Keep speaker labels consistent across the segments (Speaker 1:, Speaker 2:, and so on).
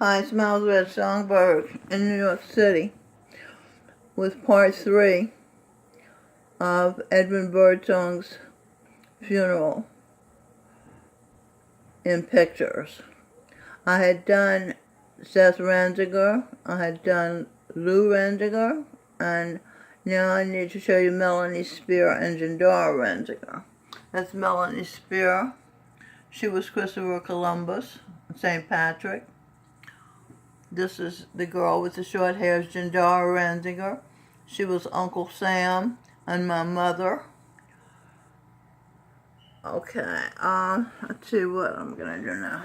Speaker 1: Hi, it's Miles Red Songbird in New York City with part 3 of Edwin Birdsong's funeral in pictures. I had done Seth Ranziger, I had done Lou Ranziger, and now I need to show you Melanie Spear and Jandara Ranziger. That's Melanie Spear. She was Christopher Columbus, St. Patrick. This is the girl with the short hair, Jandara Ranziger. She was Uncle Sam and my mother. Okay, let's see what I'm gonna do now.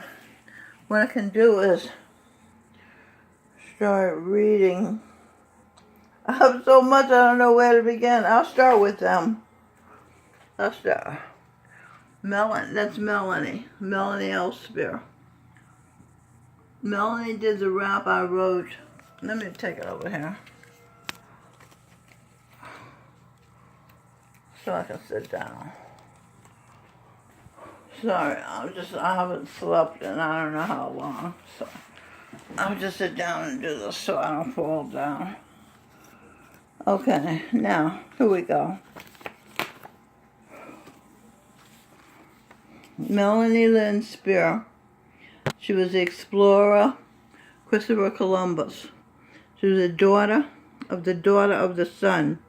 Speaker 1: What I can do is start reading. I have so much I don't know where to begin. I'll start with them. I'll start. That's Melanie L. Spear. Melanie did the rap I wrote. Let me take it over here so I can sit down. Sorry, I haven't slept in I don't know how long, so I'll just sit down and do this so I don't fall down. Okay, now, here we go. Melanie Lynn Spear. She was the explorer, Christopher Columbus. She was the daughter of the sun.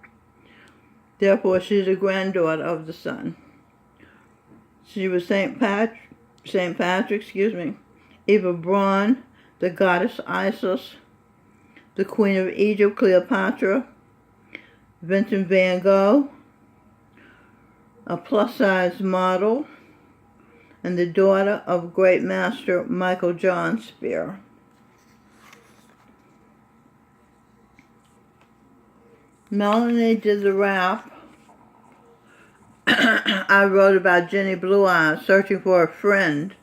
Speaker 1: Therefore, she's the granddaughter of the sun. She was St. Patrick, Eva Braun, the goddess Isis, the Queen of Egypt, Cleopatra, Vincent van Gogh, a plus-size model, and the daughter of great master Michael John Spear. Melanie did the rap I wrote about Jenny Blue Eyes searching for a friend,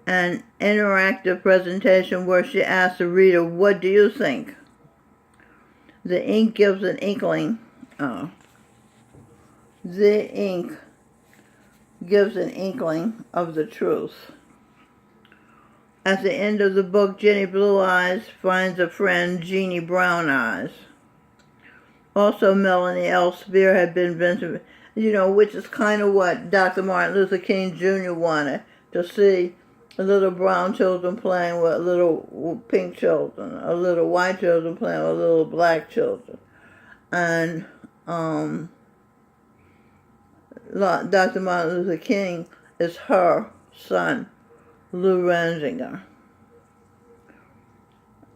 Speaker 1: an interactive presentation where she asked the reader, what do you think? The ink gives an inkling. The ink gives an inkling of the truth. At the end of the book, Jenny Blue Eyes finds a friend, Jeannie Brown Eyes. Also, Melanie L. Spear had been Vincent, which is kind of what Dr. Martin Luther King Jr. wanted, to see little brown children playing with little pink children, or little white children playing with little black children. And Dr. Martin Luther King is her son, Lou Ranziger.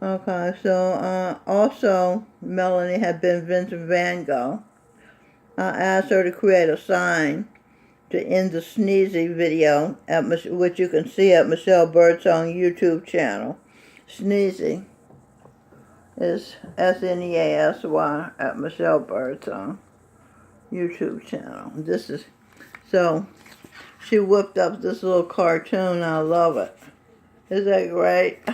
Speaker 1: Okay, so also Melanie had been Vincent van Gogh. I asked her to create a sign to end the sneezy video, which you can see at Michelle Birdsong YouTube channel. Sneezy is SNEASY at Michelle Birdsong YouTube channel. So she whipped up this little cartoon. I love it. Is that great?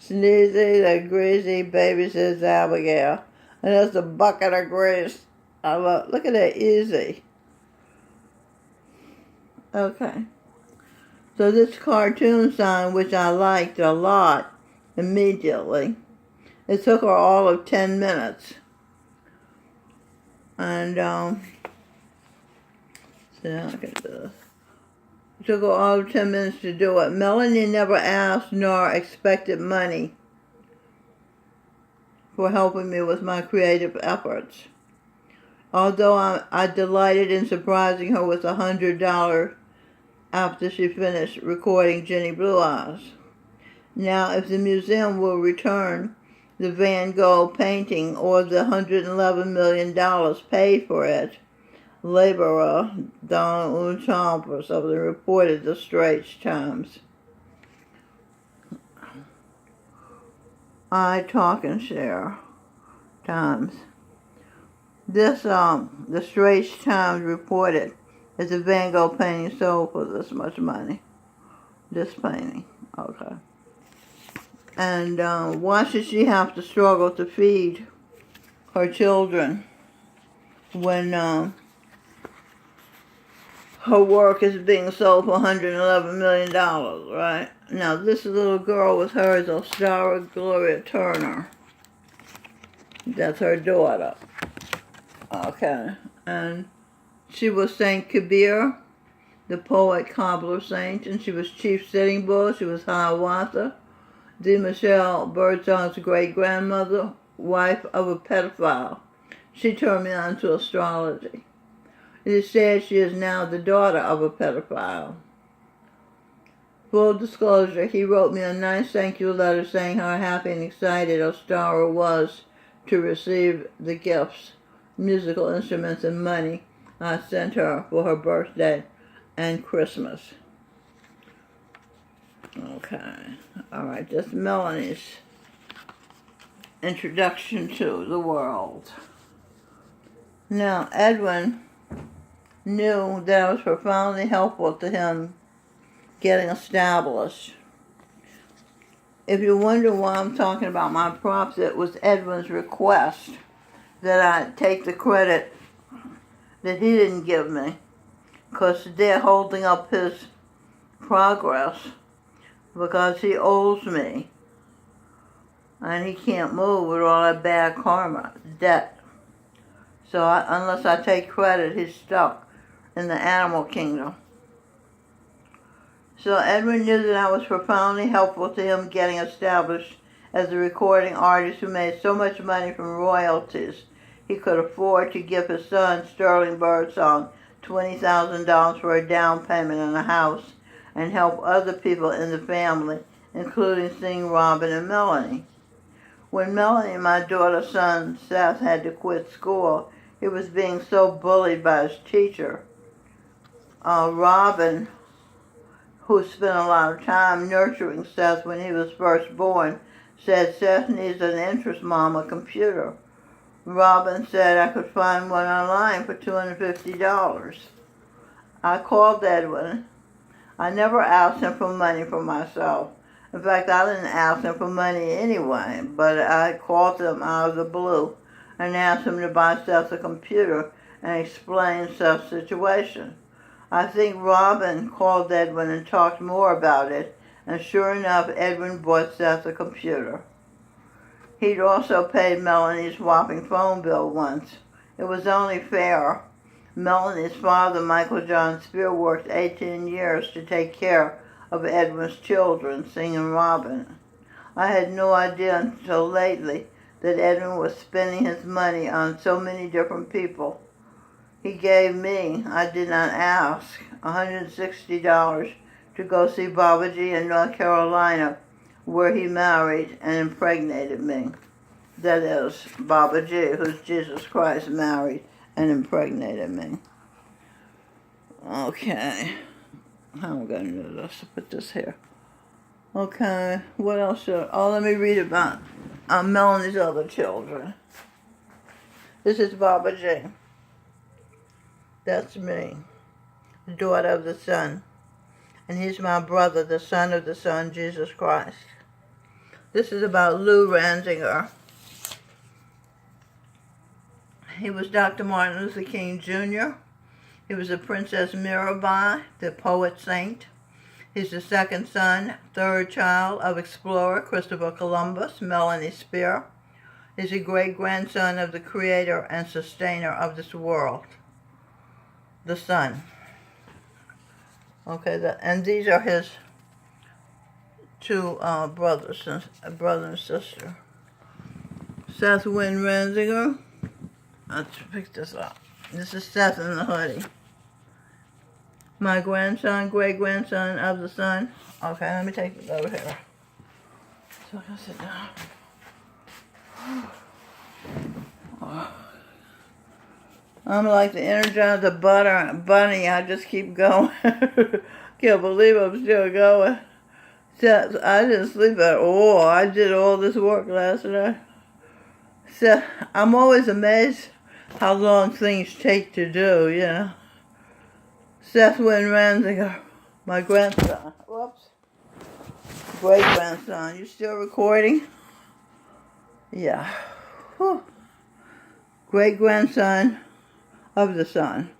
Speaker 1: Sneezy, the greasy baby, says Abigail. And that's a bucket of grease. I love. Look at that, easy. Okay. So this cartoon sign, which I liked a lot immediately, it took her all of 10 minutes. And see how I can do this. It took her all of 10 minutes to do it. Melanie never asked nor expected money for helping me with my creative efforts. Although I delighted in surprising her with $100 after she finished recording Jenny Blue Eyes. Now, if the museum will return the Van Gogh painting or the $111 million paid for it, laborer Donald Unchampers of the reported the Straits Times. I talk and share Times. This, the Straits Times reported that the Van Gogh painting sold for this much money. This painting, okay. And why should she have to struggle to feed her children when her work is being sold for $111 million, right? Now, this little girl with her is Ostara Gloria Turner. That's her daughter. Okay. And she was Saint Kabir, the poet cobbler saint, and she was Chief Sitting Bull. She was Hiawatha, de Michelle Birdsong's great-grandmother, wife of a pedophile. She turned me on to astrology. It is said she is now the daughter of a pedophile. Full disclosure, he wrote me a nice thank you letter saying how happy and excited Ostara was to receive the gifts, musical instruments, and money I sent her for her birthday and Christmas. Okay. All right, that's Melanie's introduction to the world. Now, Edwin knew that I was profoundly helpful to him getting established. If you wonder why I'm talking about my props, it was Edwin's request that I take the credit that he didn't give me, because they're holding up his progress because he owes me, and he can't move with all that bad karma, debt. So unless I take credit, he's stuck in the animal kingdom. So Edwin knew that I was profoundly helpful to him getting established as a recording artist who made so much money from royalties he could afford to give his son, Sterling Birdsong, $20,000 for a down payment on a house and help other people in the family, including seeing Robin and Melanie. When Melanie, my daughter's son, Seth, had to quit school, he was being so bullied by his teacher. Robin, who spent a lot of time nurturing Seth when he was first born, said Seth needs an interest mom, a computer. Robin said I could find one online for $250. I called Edwin. I never asked him for money for myself. In fact, I didn't ask him for money anyway, but I called him out of the blue and asked him to buy Seth a computer and explain Seth's situation. I think Robin called Edwin and talked more about it, and sure enough, Edwin bought Seth a computer. He'd also paid Melanie's whopping phone bill once. It was only fair. Melanie's father, Michael John Spear, worked 18 years to take care of Edwin's children, singing Robin. I had no idea until lately that Edwin was spending his money on so many different people. He gave me, I did not ask, $160 to go see Babaji in North Carolina, where he married and impregnated me. That is, Babaji, who's Jesus Christ, married and impregnated me. Okay. How am I going to do this? Put this here. Okay. What else let me read about Melanie's other children. This is Babaji. That's me, the daughter of the Son. And he's my brother, the son of the Son, Jesus Christ. This is about Lou Randinger. He was Dr. Martin Luther King Jr. He was a Princess Mirabai, the poet saint. He's the second son, third child of explorer Christopher Columbus, Melanie Spear. He's a great-grandson of the creator and sustainer of this world, the Sun. Okay, and these are his two brother and sister. Seth Wynn Randinger. Let's pick this up. This is Seth in the hoodie. My grandson, great-grandson of the Sun. Okay, let me take this over here. So I can sit down. I'm like the Energizer bunny. I just keep going. Can't believe I'm still going. I didn't sleep at all. I did all this work last night. So I'm always amazed how long things take to do, you know. Seth Wynn Randinger, my grandson. Whoops. Great-grandson. You still recording? Yeah. Whew. Great-grandson of the Sun.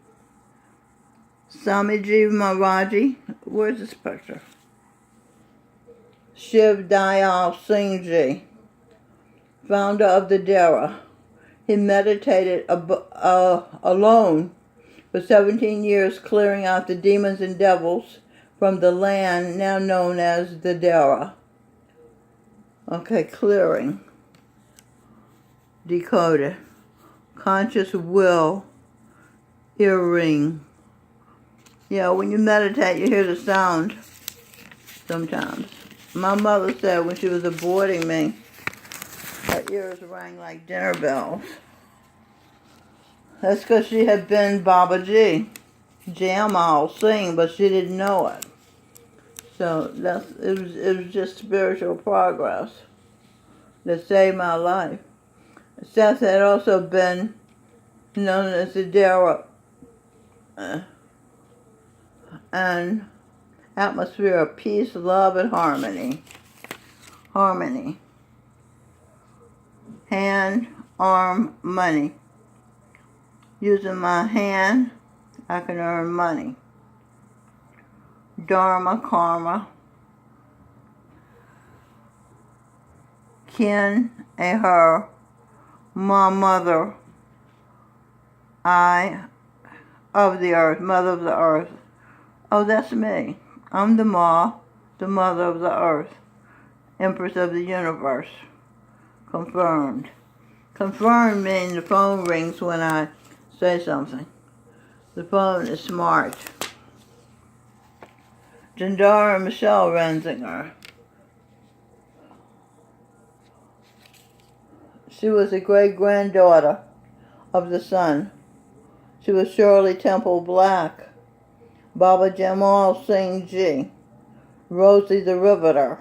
Speaker 1: Swamiji Maharaji, where's this picture? Shiv Dayal Singh Ji, founder of the Dera. He meditated alone for 17 years, clearing out the demons and devils from the land now known as the Dera. Okay, clearing. Decoded. Conscious will, hearing. Yeah, when you meditate, you hear the sound sometimes. My mother said when she was aborting me, her ears rang like dinner bells. That's because she had been Babaji, Jamal Singh, but she didn't know it. So it was just spiritual progress that saved my life. Seth had also been known as the Dera, an atmosphere of peace, love, and harmony. Harmony. Hand, arm, money. Using my hand, I can earn money. Dharma, karma. Kin, a her. My mother, I, of the earth, mother of the earth. Oh, that's me. I'm the Ma, the mother of the earth, empress of the universe. Confirmed. Confirmed means the phone rings when I say something. The phone is smart. Jandara Michelle Renzinger. She was a great-granddaughter of the sun. She was Shirley Temple Black, Baba Jamal Singh Ji, Rosie the Riveter,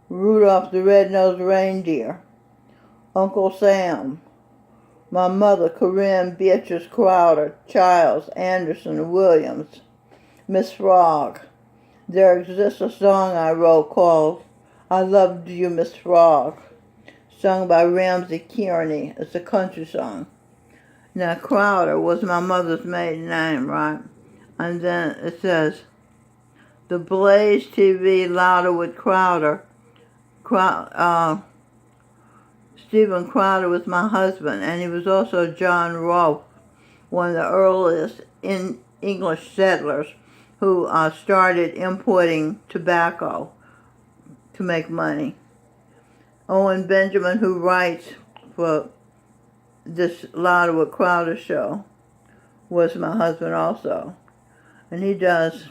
Speaker 1: Rudolph the Red-Nosed Reindeer, Uncle Sam, my mother Corinne Beatrice Crowder, Childs, Anderson, Williams, Miss Frog. There exists a song I wrote called I Loved You, Miss Frog, sung by Ramsey Kearney. It's a country song. Now, Crowder was my mother's maiden name, right? And then it says, the Blaze TV Louder with Crowder. Stephen Crowder was my husband, and he was also John Rolfe, one of the earliest English settlers who started importing tobacco to make money. Owen Benjamin, who writes for this Louder with Crowder show, was my husband also. And he does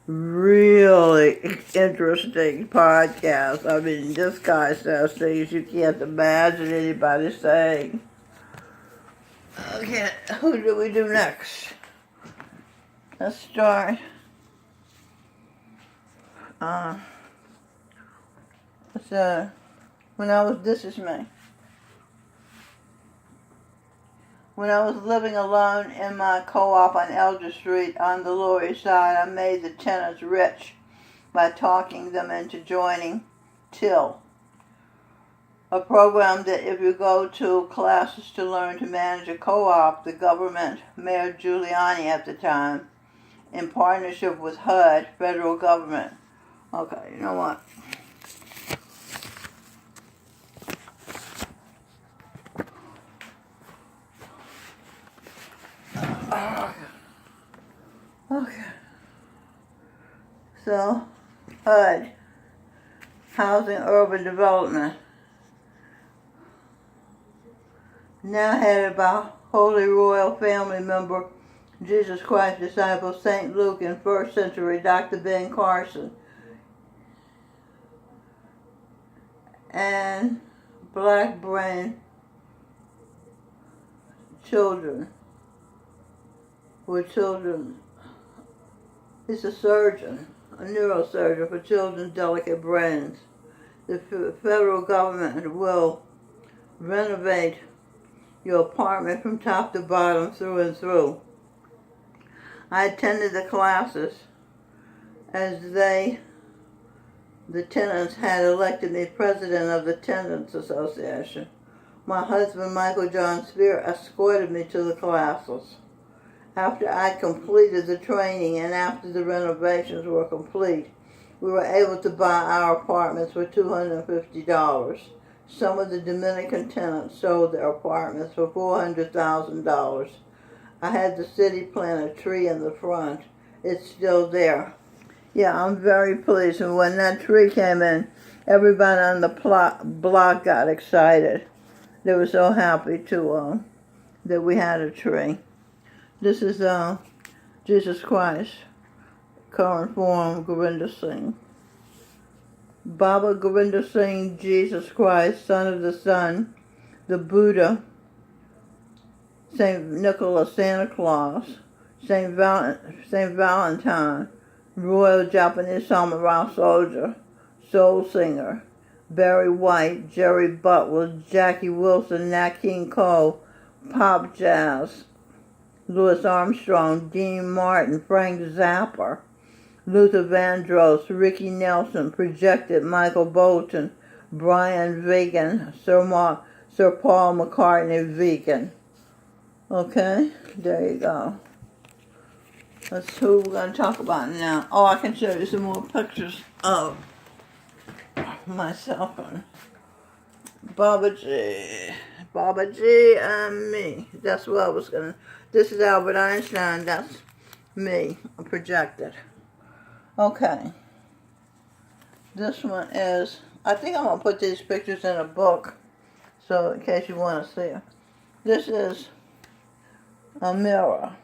Speaker 1: really interesting podcasts. I mean, this guy says things you can't imagine anybody saying. Okay, who do we do next? Let's start. This is me. When I was living alone in my co-op on Elder Street on the Lower East Side, I made the tenants rich by talking them into joining TIL, a program that if you go to classes to learn to manage a co-op, the government, Mayor Giuliani at the time, in partnership with HUD, federal government. Okay, you know what? Okay. So, HUD, Housing Urban Development, now headed by Holy Royal Family member, Jesus Christ disciple St. Luke in 1st century, Dr. Ben Carson, and black brain children. He's a surgeon, a neurosurgeon for children's delicate brains. The federal government will renovate your apartment from top to bottom, through and through. I attended the classes as the tenants had elected me president of the Tenants Association. My husband, Michael John Spear, escorted me to the classes. After I completed the training and after the renovations were complete, we were able to buy our apartments for $250. Some of the Dominican tenants sold their apartments for $400,000. I had the city plant a tree in the front. It's still there. Yeah, I'm very pleased. And when that tree came in, everybody on the block got excited. They were so happy that we had a tree. This is Jesus Christ, current form, Govinda Singh. Baba Govinda Singh, Jesus Christ, Son of the Sun, the Buddha, St. Nicholas, Santa Claus, St. Valentine, Royal Japanese Samurai Soldier, Soul Singer, Barry White, Jerry Butler, Jackie Wilson, Nat King Cole, Pop Jazz, Louis Armstrong, Dean Martin, Frank Zappa, Luther Vandross, Ricky Nelson, Projected, Michael Bolton, Brian Vegan, Sir Paul McCartney Vegan. Okay, there you go. That's who we're going to talk about now. Oh, I can show you some more pictures of myself and Baba G and me. That's what I was going to... This is Albert Einstein. That's me, projected. Okay. This one is... I think I'm going to put these pictures in a book, so in case you want to see it. This is a mirror.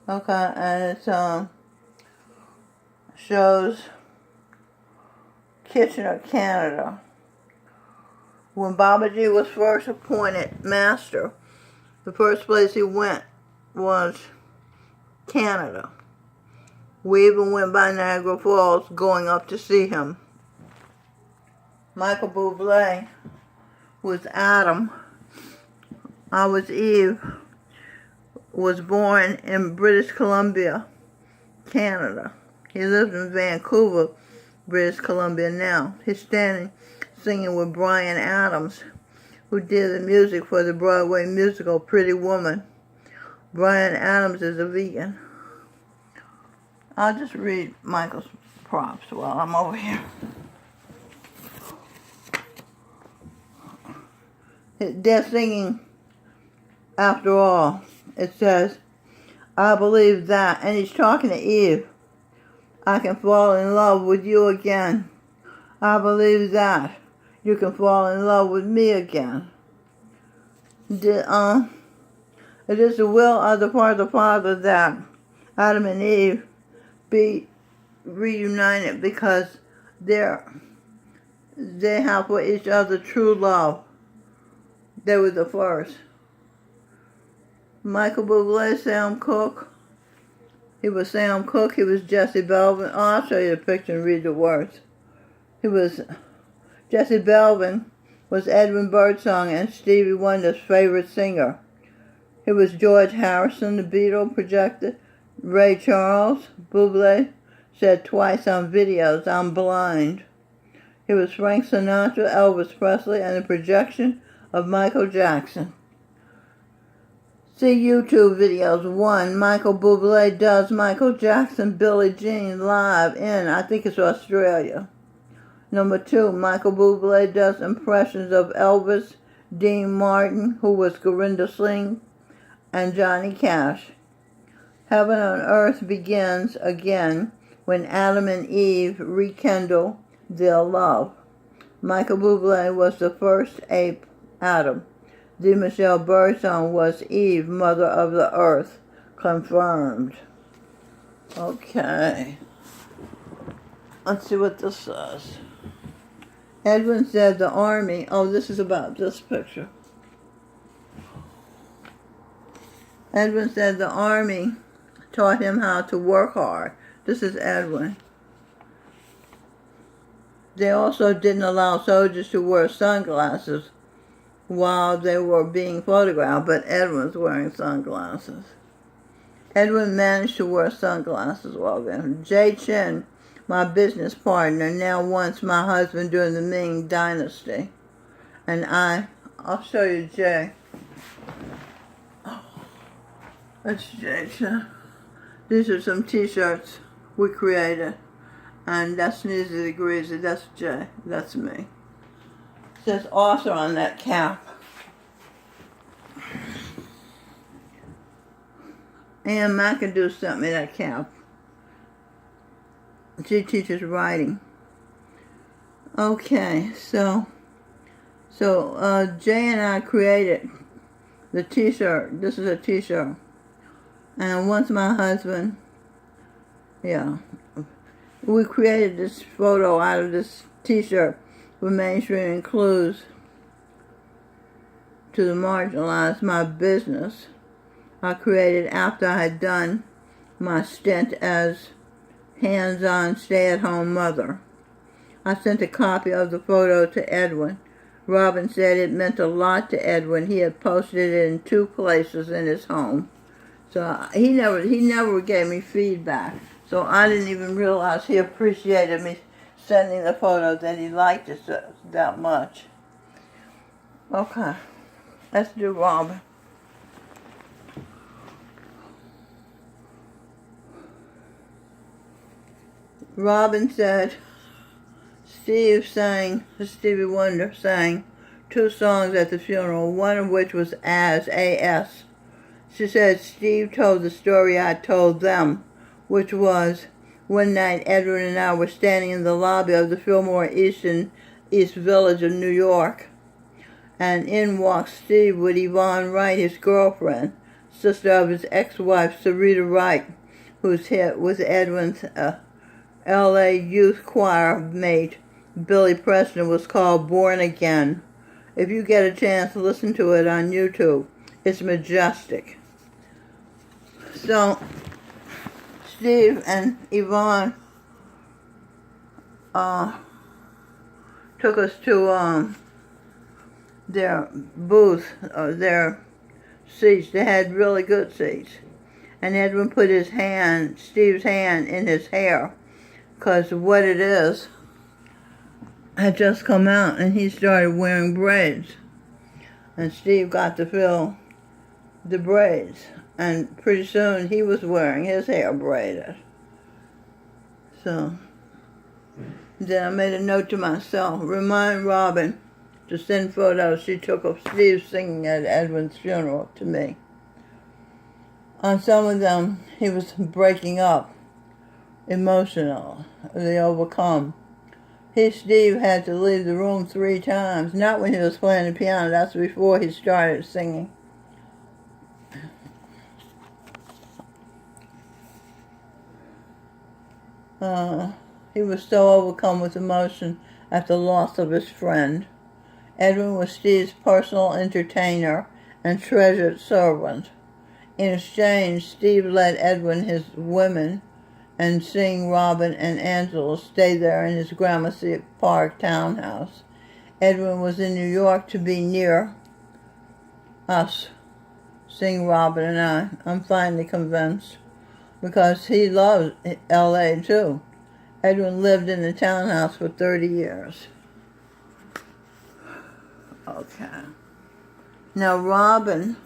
Speaker 1: Okay, and it shows Kitchener, Canada. When Babaji was first appointed master, the first place he went was Canada. We even went by Niagara Falls going up to see him. Michael Bublé was Adam. I was Eve. Was born in British Columbia, Canada. He lives in Vancouver, British Columbia now. He's standing singing with Bryan Adams, who did the music for the Broadway musical Pretty Woman. Bryan Adams is a vegan. I'll just read Michael's props while I'm over here. They're singing After All. It says, I believe that, and he's talking to Eve, I can fall in love with you again. I believe that you can fall in love with me again. It is the will of the Father that Adam and Eve be reunited because they have for each other true love. They were the first. Michael Bublé, Sam Cooke. He was Sam Cooke. He was Jesse Belvin. Oh, I'll show you the picture and read the words. Jesse Belvin was Edwin Birdsong and Stevie Wonder's favorite singer. He was George Harrison, the Beatle, projected. Ray Charles. Bublé said twice on videos, I'm blind. He was Frank Sinatra, Elvis Presley, and the projection of Michael Jackson. See YouTube videos. 1. Michael Bublé does Michael Jackson, Billie Jean live in, I think it's Australia. Number 2. Michael Bublé does impressions of Elvis, Dean Martin, who was Govinda Singh, and Johnny Cash. Heaven on Earth begins again when Adam and Eve rekindle their love. Michael Bublé was the first ape, Adam. D. Michelle Birdsong was Eve, Mother of the Earth. Confirmed. Okay. Let's see what this says. Edwin said the army... Oh, this is about this picture. Edwin said the army taught him how to work hard. This is Edwin. They also didn't allow soldiers to wear sunglasses while they were being photographed, but Edwin's wearing sunglasses. Edwin managed to wear sunglasses while there. Jay Chin, my business partner, now once my husband during the Ming Dynasty. And I'll show you Jay. That's Jason. These are some t-shirts we created. And that's Sneezy the Greasy. That's Jay. That's me. It says author on that cap. And McAdoo sent me that cap. She teaches writing. Okay, so Jay and I created the t-shirt. This is a t-shirt. And once my husband, we created this photo out of this t-shirt with mainstream clues to the marginalized, my business. I created after I had done my stint as hands-on stay-at-home mother. I sent a copy of the photo to Edwin. Robin said it meant a lot to Edwin. He had posted it in 2 places in his home. So he never gave me feedback. So I didn't even realize he appreciated me sending the photo, that he liked it that much. Okay, let's do Robin. Robin said Stevie Wonder sang 2 songs at the funeral, one of which was As, A-S. She said Steve told the story I told them, which was one night Edwin and I were standing in the lobby of the Fillmore East Village of New York, and in walked Steve with Yvonne Wright, his girlfriend, sister of his ex-wife Sarita Wright, whose hit was Edwin's L.A. youth choir mate Billy Preston was called Born Again. If you get a chance, listen to it on YouTube. It's majestic. So, Steve and Yvonne took us to their booth, their seats. They had really good seats. And Edwin put Steve's hand in his hair, because what it is had just come out, and he started wearing braids. And Steve got to feel the braids. And pretty soon he was wearing his hair braided. So then I made a note to myself, remind Robin to send photos she took of Steve singing at Edwin's funeral to me. On some of them, he was breaking up, emotional, they overcome. Steve had to leave the room 3 times, not when he was playing the piano, that's before he started singing. He was so overcome with emotion at the loss of his friend. Edwin was Steve's personal entertainer and treasured servant. In exchange, Steve let Edwin, his women, and seeing Robin and Angela stay there in his Gramercy Park townhouse. Edwin was in New York to be near us, seeing Robin and I. I'm finally convinced, because he loves L.A. too. Edwin lived in the townhouse for 30 years. Okay. Now Robin,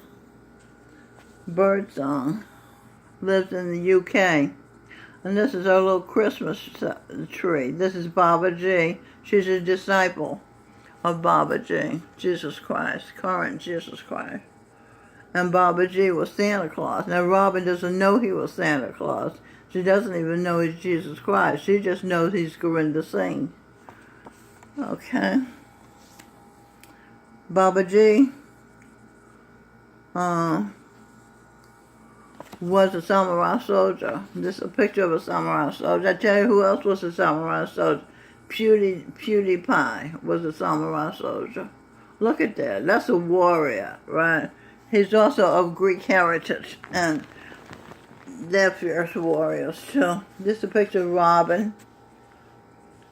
Speaker 1: Birdsong, lives in the UK. And this is our little Christmas tree. This is Baba G. She's a disciple of Baba G, Jesus Christ, current Jesus Christ. And Baba G was Santa Claus. Now Robin doesn't know he was Santa Claus. She doesn't even know he's Jesus Christ. She just knows he's Gorinda Singh. Okay. Baba G was a samurai soldier. This is a picture of a samurai soldier. I tell you who else was a samurai soldier. PewDiePie was a samurai soldier. Look at that. That's a warrior, right? He's also of Greek heritage, and they're fierce warriors too. This is a picture of Robin.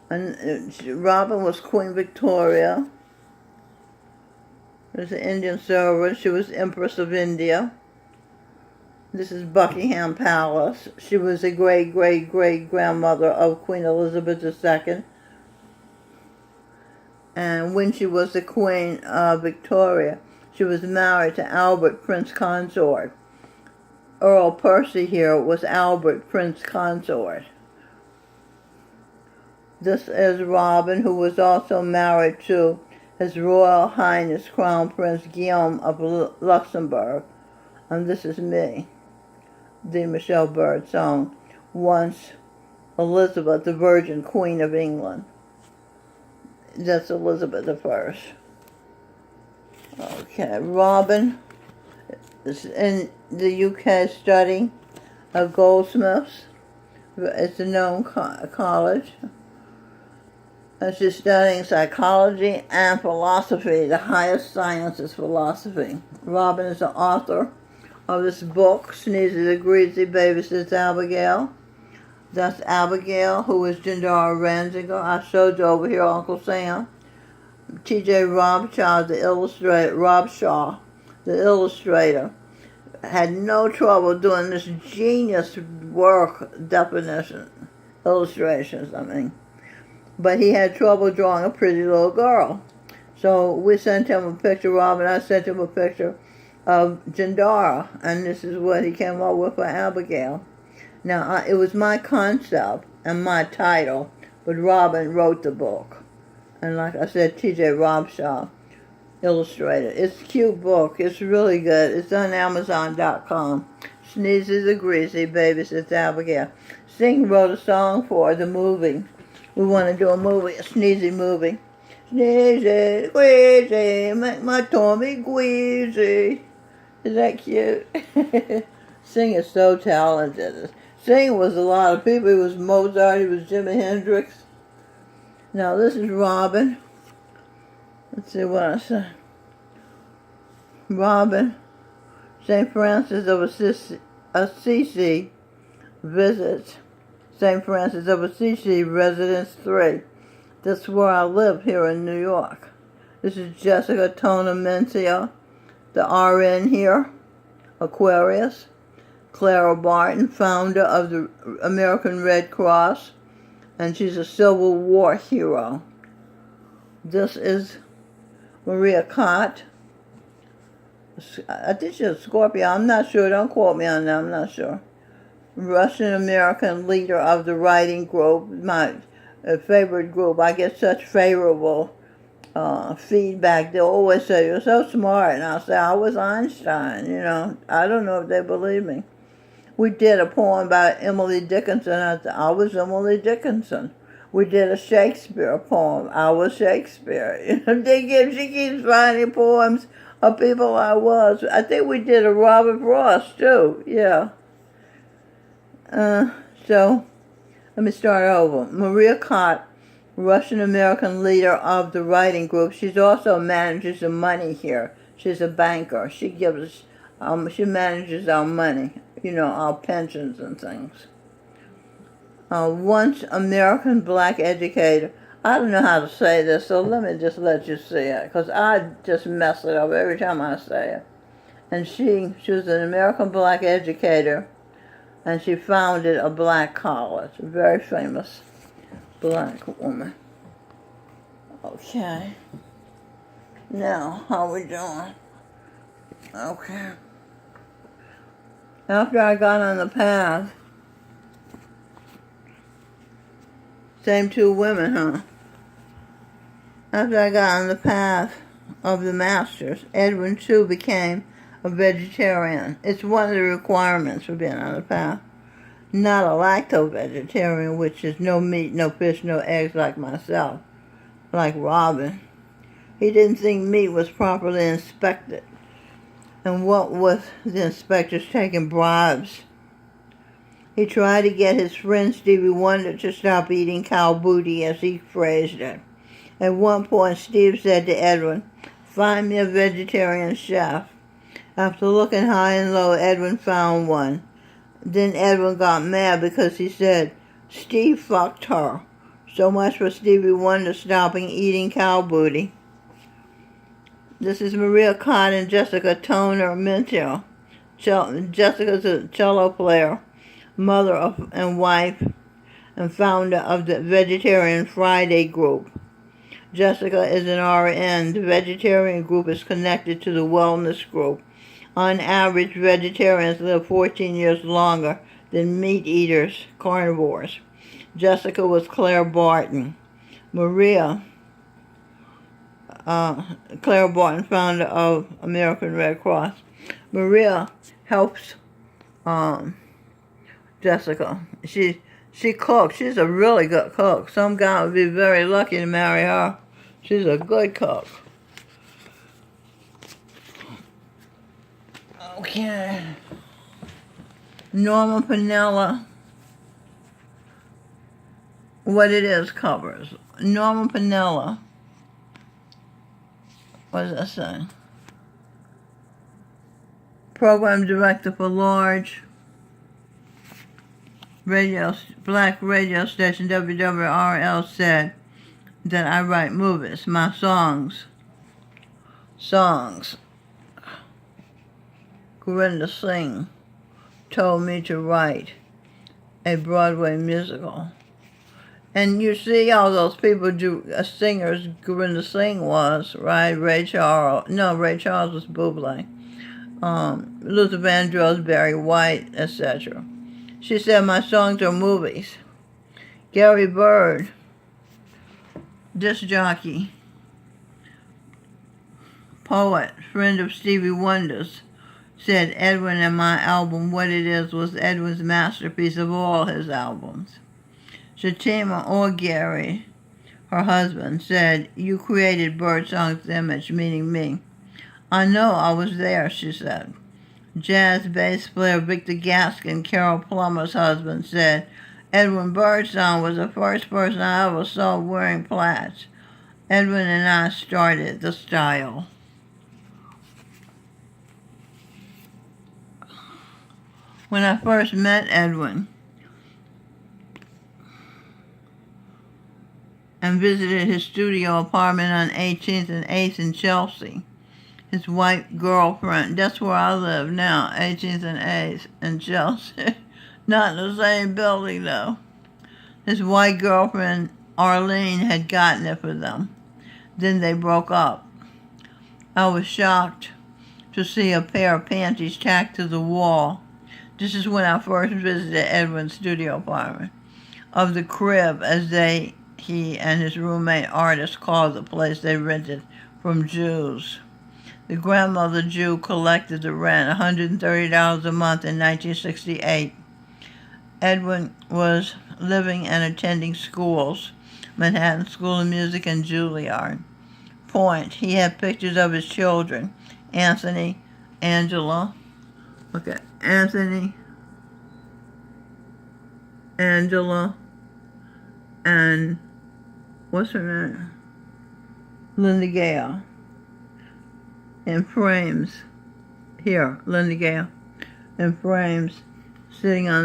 Speaker 1: And Robin was Queen Victoria. There's an Indian servant. She was Empress of India. This is Buckingham Palace. She was a great-great-great-grandmother of Queen Elizabeth II. And when she was the Queen of Victoria, she was married to Albert, Prince Consort. Earl Percy here was Albert, Prince Consort. This is Robin, who was also married to His Royal Highness Crown Prince Guillaume of Luxembourg. And this is me, the Michelle Birdsong, once Elizabeth, the Virgin Queen of England. That's Elizabeth I. Okay, Robin is in the UK studying at Goldsmiths. It's a known college. And she's studying psychology and philosophy. The highest science is philosophy. Robin is the author of this book, Sneezes a Greasy Baby Says Abigail. That's Abigail, who is Jindara Ranziger. I showed you over here Uncle Sam. T.J. Robshaw, the illustrator, had no trouble doing this genius work illustrations, But he had trouble drawing a pretty little girl. So we sent him a picture, Robin. I sent him a picture of Jindara, and this is what he came up with for Abigail. Now, it was my concept and my title, but Robin wrote the book. And like I said, T.J. Robshaw illustrated. It's a cute book. It's really good. It's on Amazon.com. Sneezes a Greasy Baby Says Abigail. Sting wrote a song for the movie. We want to do a movie, a sneezy movie. Sneezy, squeezy, make my tummy squeezy. Is that cute? Sting is so talented. Sting was a lot of people. He was Mozart, he was Jimi Hendrix. Now this is Robin. Let's see what I say. Robin, St. Francis of Assisi visits St. Francis of Assisi, Residence 3. That's where I live here in New York. This is Jessica Tonamencia, the RN here, Aquarius. Clara Barton, founder of the American Red Cross, and she's a Civil War hero. This is Maria Cott. I think she's a Scorpio. I'm not sure. Don't quote me on that. I'm not sure. Russian-American leader of the writing group, my favorite group. I get such favorable feedback. They always say, you're so smart. And I'll say, I was Einstein. I don't know if they believe me. We did a poem about Emily Dickinson. I was Emily Dickinson. We did a Shakespeare poem. I was Shakespeare. She keeps finding poems of people I was. I think we did a Robert Frost, too. Yeah. So, let me start over. Maria Cott, Russian-American leader of the writing group. She's also manages the money here. She's a banker. She manages our money, our pensions and things. Once American black educator. I don't know how to say this, so let me just let you see it, because I just mess it up every time I say it. And she was an American black educator, and she founded a black college, a very famous black woman. Okay. Now, how we doing? Okay. After I got on the path, same two women, huh? After I got on the path of the masters, Edwin too became a vegetarian. It's one of the requirements for being on the path. Not a lacto-vegetarian, which is no meat, no fish, no eggs like myself, like Robin. He didn't think meat was properly inspected. And what with the inspectors taking bribes, he tried to get his friend Stevie Wonder to stop eating cow booty, as he phrased it. At one point, Steve said to Edwin, "Find me a vegetarian chef." After looking high and low, Edwin found one. Then Edwin got mad because he said, "Steve fucked her." So much for Stevie Wonder stopping eating cow booty. This is Maria Cott and Jessica Tonamencia. Jessica's a cello player, mother and wife, and founder of the Vegetarian Friday group. Jessica is an RN. The vegetarian group is connected to the wellness group. On average, vegetarians live 14 years longer than meat eaters, carnivores. Jessica was Claire Barton. Maria, Claire Barton, founder of American Red Cross. Maria helps Jessica. She cooks. She's a really good cook. Some guy would be very lucky to marry her. She's a good cook. Okay. Norma Pinella. What it is covers. Norma Pinella. What does that say? Program director for large black radio station WWRL said that I write movies. My songs. Gurinder Singh told me to write a Broadway musical. And you see all those people singers Gurinder Singh was, right? Ray Charles was Bublé. Luther Vandross, Barry White, etc. She said my songs are movies. Gary Bird, disc jockey, poet, friend of Stevie Wonder's, said Edwin and my album, What It Is, was Edwin's masterpiece of all his albums. Shatima or Gary, her husband, said, you created Birdsong's image, meaning me. I know I was there, she said. Jazz bass player Victor Gaskin, Carol Plummer's husband, said, Edwin Birdsong was the first person I ever saw wearing plaids. Edwin and I started the style. When I first met Edwin and visited his studio apartment on 18th and 8th in Chelsea, his white girlfriend, that's where I live now, 18th and 8th in Chelsea. Not in the same building, though. His white girlfriend, Arlene, had gotten it for them. Then they broke up. I was shocked to see a pair of panties tacked to the wall. This is when I first visited Edwin's studio apartment. Of the crib, as he and his roommate artist called the place they rented from Jews. The grandmother Jew collected the rent, $130 a month in 1968. Edwin was living and attending schools, Manhattan School of Music and Juilliard. Point, he had pictures of his children, Anthony, Angela, and what's her name? Linda Gale. In frames. Here, Linda Gale. In frames, sitting on the